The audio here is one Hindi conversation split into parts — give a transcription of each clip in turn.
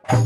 भैया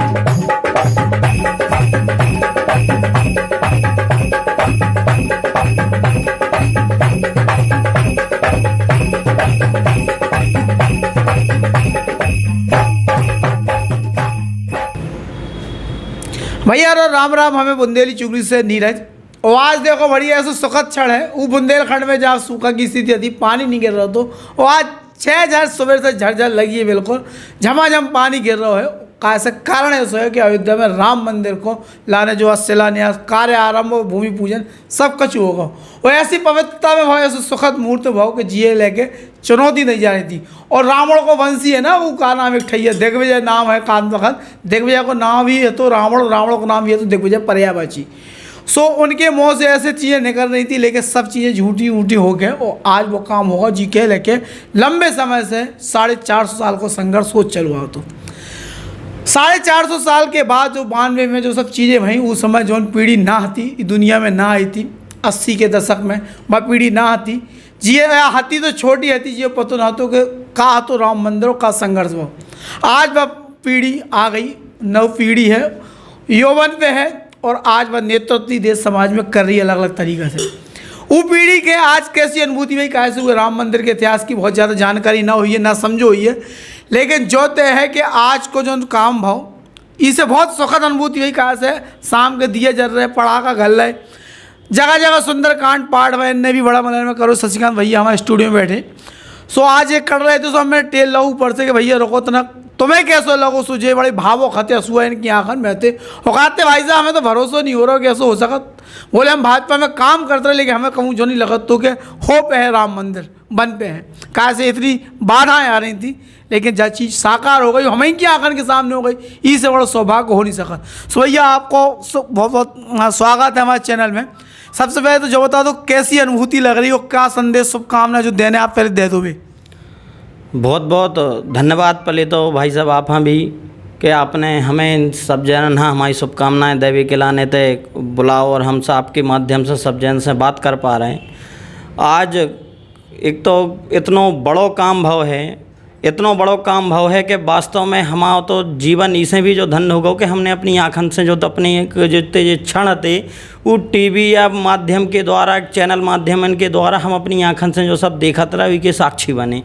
राम राम। हमें बुंदेली चुगली से नीरज। और आज देखो बढ़िया ऐसा सुखद क्षण है। वो बुंदेलखंड में जहाँ सूखा की स्थिति थी, पानी नहीं गिर रहा तो, और आज 6 सुबह से झरझर लगी है, बिल्कुल झमाझम पानी गिर रहा है। ऐसा कारण ऐसा है कि अयोध्या में राम मंदिर को लाने जो शिलान्यास कार्य आरंभ और भूमि पूजन सब कुछ होगा। और ऐसी पवित्रता में भाव ऐसे सुखद मुहूर्त भाव के जिए लेके चुनौती नहीं जा रही थी। और रावण को वंशी है ना, वो का नाम एक ठैया दिग्विजय नाम है। कान वखत दिग्विजय को नाम भी है तो रावण, रावण को नाम भी है तो दिग्विजय पर्यायवाची। सो उनके मुँह से ऐसे चीज़ें निकल रही थी, लेकिन सब चीज़ें झूठी ऊठी हो गए। और आज वो काम होगा जी के लेके लंबे समय से 450 साल को संघर्ष हो चल हुआ। तो 450 साल के बाद जो 92 में जो सब चीज़ें भई, उस समय जो पीढ़ी ना आती दुनिया में ना आई थी। 80 के दशक में वह पीढ़ी ना आती जिये हाथी तो छोटी हती जिये पतो ना तो के का तो राम मंदिरों का संघर्ष हो। आज वह पीढ़ी आ गई, नव पीढ़ी है, यौवन पे है। और आज वह नेतृत्व देश समाज में कर रही है अलग अलग तरीक़े से। वो पीढ़ी के आज कैसी अनुभूति भाई कैसे हुए, राम मंदिर के इतिहास की बहुत ज़्यादा जानकारी ना हुई है, ना समझो हुई है। लेकिन जो तय है कि आज को जो काम भाव इसे बहुत सुखद अनुभूति हुई। कहाँ से शाम के दिए जल रहे, पड़ाका घल रहे, जगह जगह सुंदरकांड पाठ भाई ने भी बड़ा मनोरंजन करो। शशिकांत भैया हमारे स्टूडियो में बैठे। सो आज ये कर रहे थे, तो मैं टेल लो ऊपर से कि भैया रुको तो ना, तुम्हें कैसे लगो सुझे बड़े भावो खते हंसुआ इनकी आंखन में थे। और कहते भाई साहब हमें तो भरोसा नहीं हो रहा कैसे हो सकत। बोले हम भाजपा में काम करते रहे, लेकिन हमें कहूँ जो नहीं लगत तो क्या हो पे है राम मंदिर बन पे है। कहाँ से इतनी बाधाएँ आ रही थी, लेकिन जब चीज़ साकार हो गई हमें की आंखन के सामने हो गई, इससे बड़ा सौभाग्य हो नहीं सका। सो भैया आपको बहुत बहुत स्वागत है हमारे चैनल में। सबसे पहले तो जो बता दो कैसी अनुभूति लग रही हो, क्या संदेश शुभकामना जो देने आप पहले दे दो भी। बहुत बहुत धन्यवाद पहले तो भाई साहब आप हाँ भी कि आपने हमें सब जन हाँ हमारी शुभकामनाएं देवी के लाने थे बुलाओ, और हम सब आपके माध्यम से सब जन से बात कर पा रहे हैं। आज एक तो इतना बड़ो काम भाव है, इतना बड़ो काम भाव है कि वास्तव में हमारा तो जीवन इसे भी जो धन्य होगा कि हमने अपनी आँखन से जो तो अपनी जितने जो क्षण थे वो टीवी या माध्यम के द्वारा, चैनल माध्यम के द्वारा हम अपनी आँखन से जो सब देखत रहे के साक्षी बने।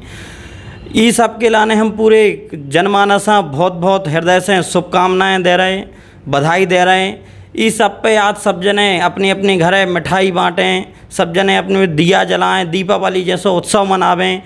ये सब के लाने हम पूरे जनमानस बहुत बहुत हृदय से शुभकामनाएं दे रहे हैं, बधाई दे रहे हैं। इस सब पे आज सब जने अपने अपने घरे मिठाई बाँटें, सब जने अपने दिया जलाएं, दीपावली जैसा उत्सव मनावें।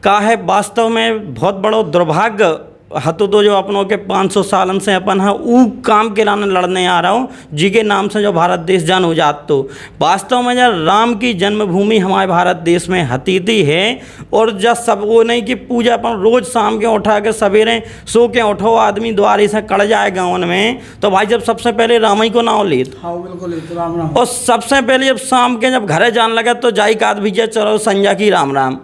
का है वास्तव में बहुत बड़ो दुर्भाग्य हतो तो जो अपनों के 500 सालन से अपन हाँ वो काम के लाने लड़ने आ रहा हूँ जी के नाम से जो भारत देश जान हो जात। तो वास्तव में जब राम की जन्मभूमि हमारे भारत देश में हतीती है, और जब सब वो नहीं कि पूजा अपन रोज़ शाम के उठा के सवेरे सो के उठो आदमी द्वारे से कड़ जाए गाँव में, तो भाई जब सबसे पहले राम ही को नाम लेत। हाँ बिल्कुल राम राम। और सबसे पहले जब शाम के जब घरे जान लगा तो जाई काद भीजे चलो संजा की राम राम।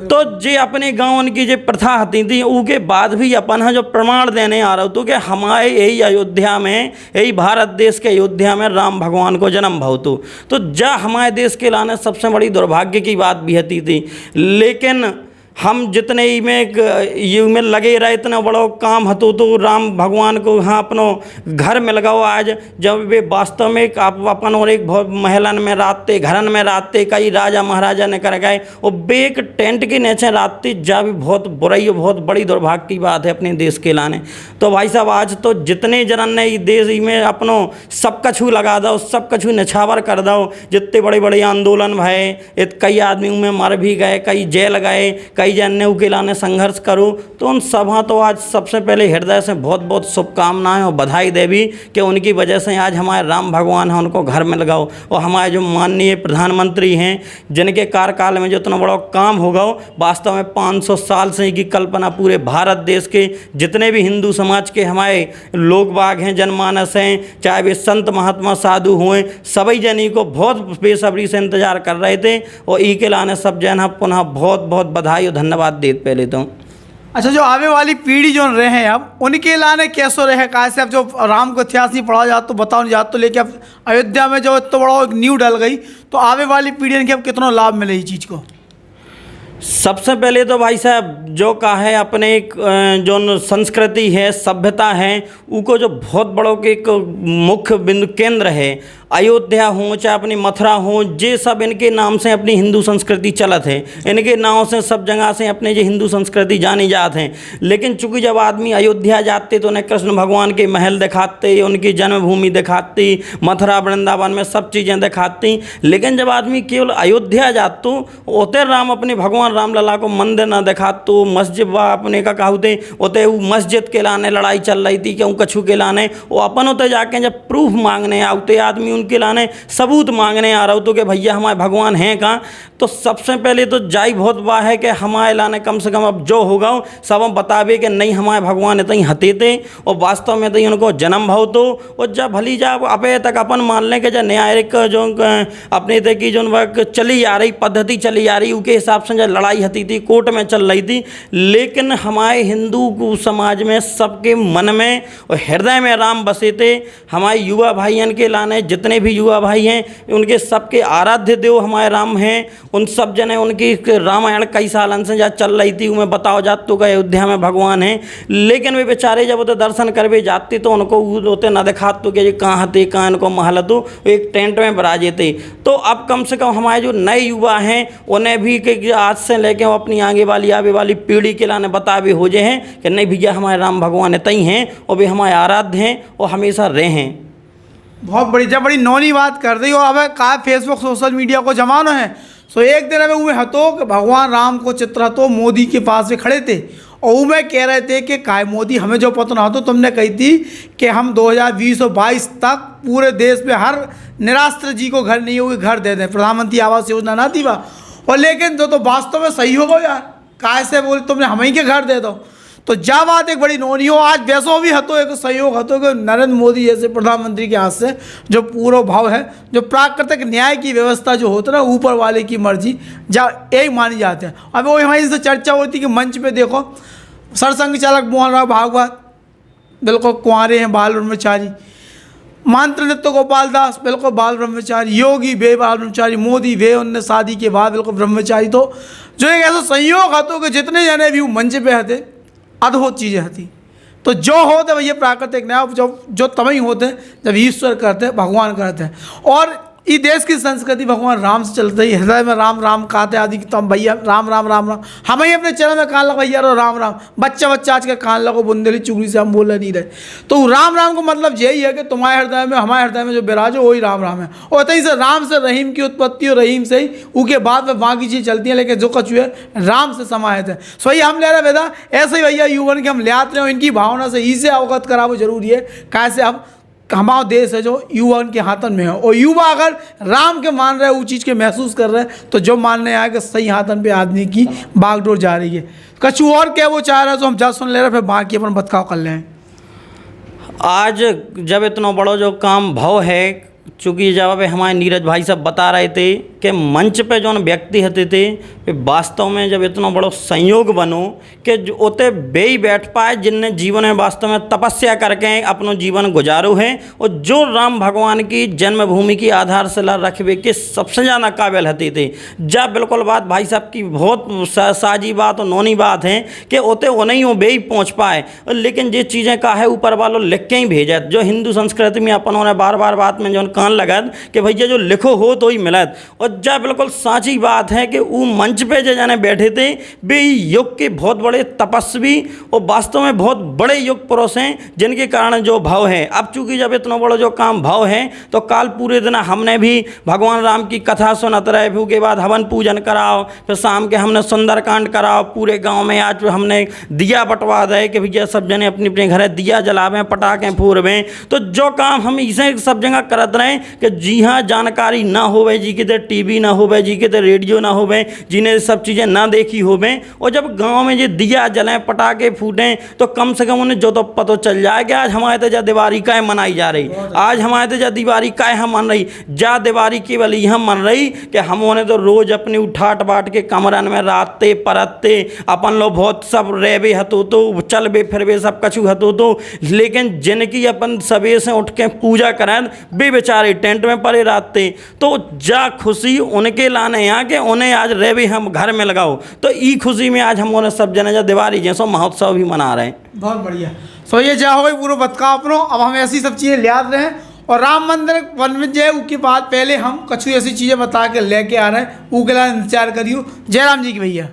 तो जे अपने गाँव की जो प्रथा हती थी उसके बाद भी अपन है जो प्रमाण देने आ रहा तो कि हमारे यही अयोध्या में, यही भारत देश के अयोध्या में राम भगवान को जन्म भाव तो जा हमारे देश के लाने सबसे बड़ी दुर्भाग्य की बात भी हती थी। लेकिन हम जितने ही में युग में लगे रहे इतना बड़ा काम हतो तो राम भगवान को हाँ अपनो घर में लगाओ। आज जब वे वास्तव में आप अपन और एक बहुत महलन में रातते, घरन में रातते, कई राजा महाराजा ने कर गए और बेक टेंट के नीचे रातते जा भी बहुत बुराई और बहुत बड़ी दुर्भाग्य की बात है अपने देश के लाने। तो भाई साहब आज तो जितने जनन ने देश में अपनों सब कछु लगा दो, सब कछु निछावर कर दो। जितने बड़े बड़े आंदोलन भये, कई आदमी उनमें मर भी गए, कई जेल गए, कई जन के लाने संघर्ष करो। तो उन सभा तो आज सबसे पहले हृदय से बहुत बहुत शुभकामनाएं और बधाई देवी कि उनकी वजह से आज हमारे राम भगवान हैं उनको घर में लगाओ। और हमारे जो माननीय प्रधानमंत्री हैं जिनके कार्यकाल में जो इतना बड़ा काम होगा, वास्तव में 500 साल से की कल्पना पूरे भारत देश के जितने भी हिंदू समाज के हमारे लोग बाग हैं, जनमानस हैं, चाहे वे संत महात्मा साधु हुए, सभी जनी को बहुत बेसब्री से इंतजार कर रहे थे। और ई के लाने सब जन पुनः बहुत बहुत बधाई और धन्यवाद देते पहले तो। अच्छा, जो आवे वाली पीढ़ी जो रहे हैं अब उनके लाने कैसे रहे, कैसे अब जो राम को इतिहास नहीं पढ़ा जाता तो बताओ नहीं जाता तो, लेकिन अब अयोध्या में जो इतना बड़ा एक नींव डल गई तो आवे वाली पीढ़ी के अब कितना लाभ मिले इस चीज़ को। सबसे पहले तो भाई साहब जो का है अपने एक जो संस्कृति है सभ्यता है उको जो बहुत बड़ों के एक मुख्य बिंदु केंद्र है अयोध्या हो चाहे अपनी मथुरा हो ये सब इनके नाम से अपनी हिंदू संस्कृति चलत है। इनके नाम से सब जगह से अपने जो हिंदू संस्कृति जानी जात हैं। लेकिन चूंकि जब आदमी अयोध्या जाते तो उन्हें कृष्ण भगवान के महल दिखाते, उनकी जन्मभूमि दिखाती, मथुरा वृंदावन में सब चीज़ें दिखाती। लेकिन जब आदमी केवल अयोध्या जातो ओते राम अपने भगवान रामलला को मंदिर ना दिखातो, मस्जिद व अपने का कहते ओते मस्जिद के लाने लड़ाई चल रही थी क्यों कछु के लाने वो अपन होते जाके जब प्रूफ मांगने आते आदमी उनके लाने सबूत मांगने आ रहा हो तो कि भैया हमारे भगवान हैं कहाँ। तो सबसे पहले तो जाई बहुत वाह है कि हमारे लाने कम से कम अब जो होगा सब हम बतावे कि नहीं हमारे भगवान इतने ही हते थे और वास्तव में तो उनको जन्म भाव तो और जब भली जब अपे तक अपन मान लें कि जब न्यायिक जो अपने तक की जो चली आ रही पद्धति चली आ रही उसके हिसाब से जब लड़ाई हती थी कोर्ट में चल रही थी। लेकिन हमारे हिंदू समाज में सबके मन में और हृदय में राम बसे थे। हमारे युवा भाइयों के लाने जितने भी युवा भाई हैं उनके सबके आराध्य देव हमारे राम हैं। उन सब जने उनकी रामायण कई सालन से जब चल रही थी उन्हें बताओ जात तो कि अयोध्या में भगवान हैं। लेकिन वे बेचारे जब उधर दर्शन करवे जाते तो उनको होते न दिखात तो कि कहाँ हते कहाँ इनको महल तो एक टेंट में बराजे थे। तो अब कम से कम हमारे जो नए युवा हैं उन्हें भी कि आज से लेके वो अपनी आगे वाली पीढ़ी के लाने बतावे हो जाए हैं कि नहीं भैया हमारे राम भगवान इतने ही हैं और वे हमारे आराध्य हैं और हमेशा रहे हैं। बहुत बड़ी जब बड़ी नौनी बात कर रही हो। अब का फेसबुक सोशल मीडिया को जमानो है सो एक दिन में उमें हतो कि भगवान राम को चित्र हतो मोदी के पास में खड़े थे और उमें कह रहे थे कि काय मोदी हमें जो पता ना हो तो तुमने कही थी कि हम 2020-22 तक पूरे देश में हर निराश्रित जी को घर नहीं होगी घर दे दें, प्रधानमंत्री आवास योजना ना थी वह। और लेकिन जो तो वास्तव में सही होगा यार काय से बोले तुमने हमें ही के घर दे दो। तो जा बात एक बड़ी नोनी हो आज वैसो भी हतो एक सहयोग हतो कि नरेंद्र मोदी जैसे प्रधानमंत्री के हाथ से जो पूरा भाव है जो प्राकृतिक न्याय की व्यवस्था जो होता है ना ऊपर वाले की मर्जी जा एक मानी जाते हैं। अब वो हमारी से चर्चा होती कि मंच पे देखो सरसंघ चालक मोहन राव भागवत बिल्कुल कुंवारे हैं बाल ब्रह्मचारी, मंत्र नृत्य गोपाल दास बिल्कुल बाल ब्रह्मचारी, योगी वे बाल ब्रह्मचारी, मोदी वे उनने शादी के बाद बिल्कुल ब्रह्मचारी। तो जो एक ऐसा संयोग हतो कि जितने जने भी मंच पे हते अद्भुत चीज़ें हती। तो जो होते भैया प्राकृतिक न्याय जो तभी होते हैं जब ईश्वर करते हैं भगवान करते हैं। और ये देश की संस्कृति भगवान राम से चलती है, हृदय में राम राम कहते आदि की तो भैया राम राम राम राम हमें ही अपने चरण में कान लगा भैया राम राम बच्चा आज के कान लगो बुंदेली चुगली से हम बोल नहीं रहे। तो राम राम को मतलब यही है कि तुम्हारे हृदय में हमारे हृदय में जो विराजो वही राम राम है। और तही से राम से रहीम की उत्पत्ति और रहीम से ही उसके बाद में बाकी चीज़ चलती है लेकिन जो कछु है राम से समाहित है। सो ये हम ले रहे बेटा ऐसे ही भैया युवन के हम ले आते हैं इनकी भावना से इसे अवगत करावो जरूरी है। कैसे अब हमारा देश है जो युवा उनके हाथन में है और युवा अगर राम के मान रहे हैं वो चीज़ के महसूस कर रहे हैं तो जो मानने आए कि सही हाथन पे आदमी की बागडोर जा रही है। कछु और क्या वो चाह रहा है तो हम जा सुन ले रहे फिर बाकी अपन बतकाव कर लें। आज जब इतना बड़ा जो काम भाव है चूँकि जब हमारे नीरज भाई साहब बता रहे थे कि मंच पे जो व्यक्ति हते थे वे वास्तव में जब इतना बड़ा संयोग बनो कि ओते बे ही बैठ पाए जिनने जीवन में वास्तव में तपस्या करके अपना जीवन गुजारो है और जो राम भगवान की जन्मभूमि की आधारशिला रखवे के सबसे ज़्यादा काबिल हते थे। जब बिल्कुल बात भाई साहब की बहुत साजी बात और नौनी बात है कि ओते उन्हीं हो बे ही पहुँच पाए। लेकिन ये चीज़ें का है ऊपर वालों लिख के ही भेजा जो हिंदू संस्कृति में अपन उन्हें बार बार बात में जो कान लगत कि भैया जो लिखो हो तो ही मिलत। और जब बिल्कुल साची बात है कि वो मंच पे जो जाने बैठे थे वे युग के बहुत बड़े तपस्वी और वास्तव में बहुत बड़े युग पुरुष हैं जिनके कारण जो भाव है। अब चूंकि जब इतना बड़ा जो काम भाव है तो काल पूरे दिन हमने भी भगवान राम की कथा सुनत रहे, फिर के बाद हवन पूजन कराओ, फिर शाम के हमने सुंदरकांड कराओ, पूरे गाँव में आज हमने दिया बंटवा दे कि भैया सब जने अपने अपने घर दिया जलावें पटाखें फोड़वें। तो जो काम हम इसे सब जगह करत रहे कि जी हाँ जानकारी ना होवे जी के टीवी ना होवे जी के रेडियो ना होवे जिन्हें सब चीज़ें ना देखी होवे। और जब गांव में ये दिया जलें पटाखे फूटें तो कम से कम उन्हें जो तो पता चल जाए कि आज हमारे तेजा दिवाली काय मनाई जा रही, आज हमारे तेजा दिवाली काय हम मन रही। जा दिवाली केवल यह मन रही कि हम उन्हें तो रोज़ अपनी उठाट बाट के कमरन में रातते परतते अपन लोग बहुत सब रेबे हतो तो चलबे फिरबे सब कछु हतो तो। लेकिन जिनकी अपन सवेर से उठ के पूजा करें वे बेचारे टेंट में पड़े रहते। तो जा खुशी खुशी उनके लाने यहाँ के उन्हें आज रह भी हम घर में लगाओ, तो ई खुशी में आज हम उन्हें सब जने जो दिवाली जैसो महोत्सव भी मना रहे हैं। बहुत बढ़िया। सो ये जा हो गई पूरा बतका अपनो, अब हम ऐसी सब चीज़ें याद रहे और राम मंदिर वन में जो है उसके बाद पहले हम कछु ऐसी चीज़ें बता के लेके आ रहे हैं, वो के लिए इंतजार करियो। जय राम जी की भैया।